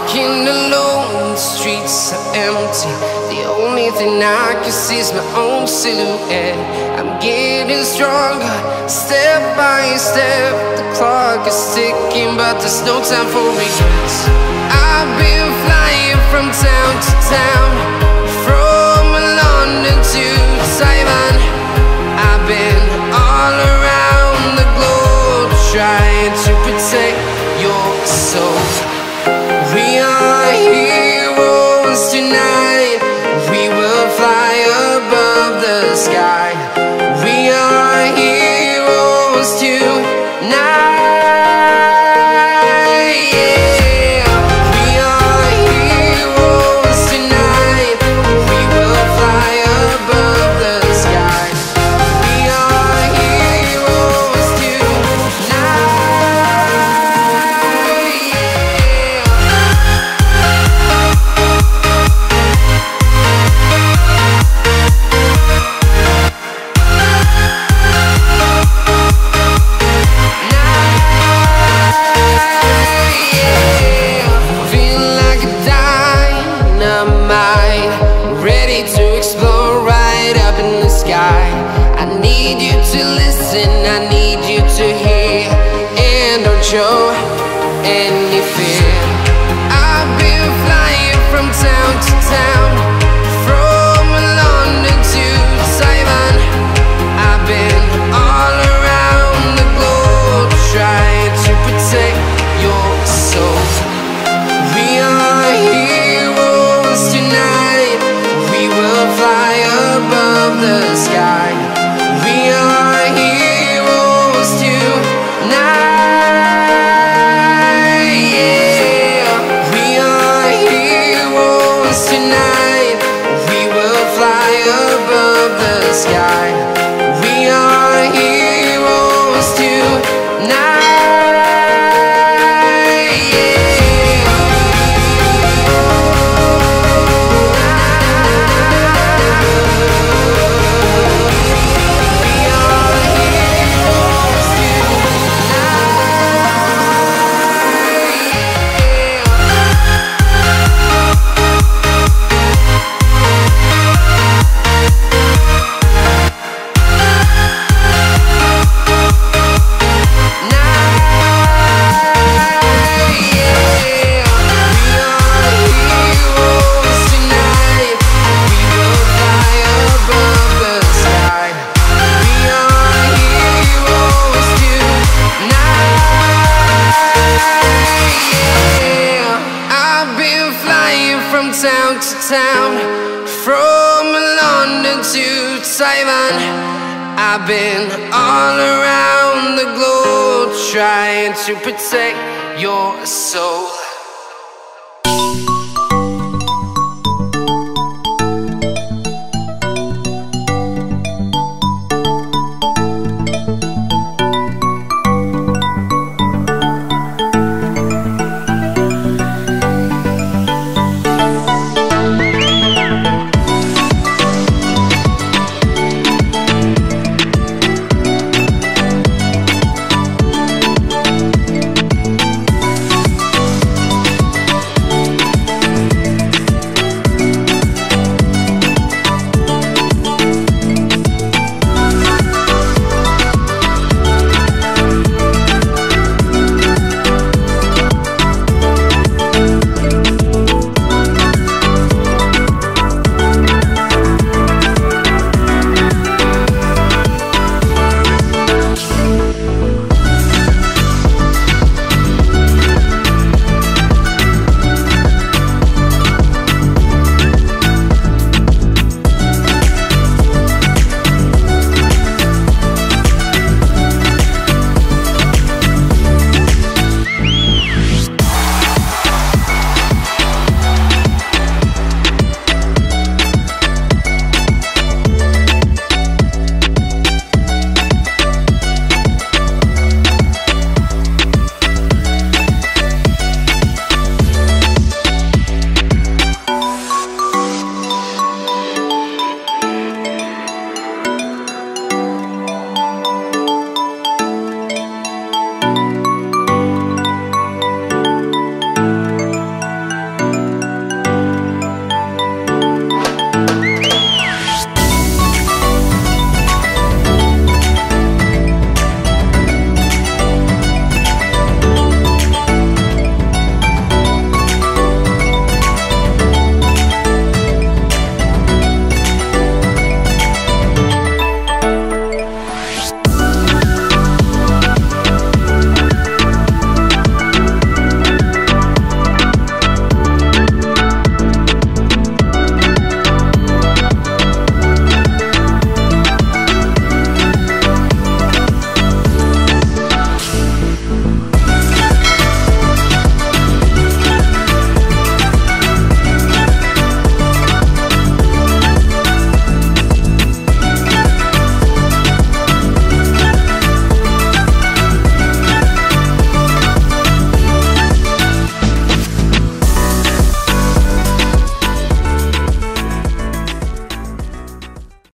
walking alone, the streets are empty. The only thing I can see is my own silhouette. I'm getting stronger, step by step. The clock is ticking, but there's no time for regrets. I've been flying from town to town, from London to Taiwan. I've been all around the globe, trying to protect your soul. We are heroes tonight. We will fly above the sky. We are heroes tonight. I need you to hear, and don't show any fear. I've been flying from town to town, from London to Taiwan. I've been all around the globe, trying to protect your soul. We are heroes tonight. We will fly above the sky. We are heroes tonight, yeah. We are heroes tonight. We will fly above the sky. We are heroes tonight, town to town, from London to Taiwan. I've been all around the globe, trying to protect your soul.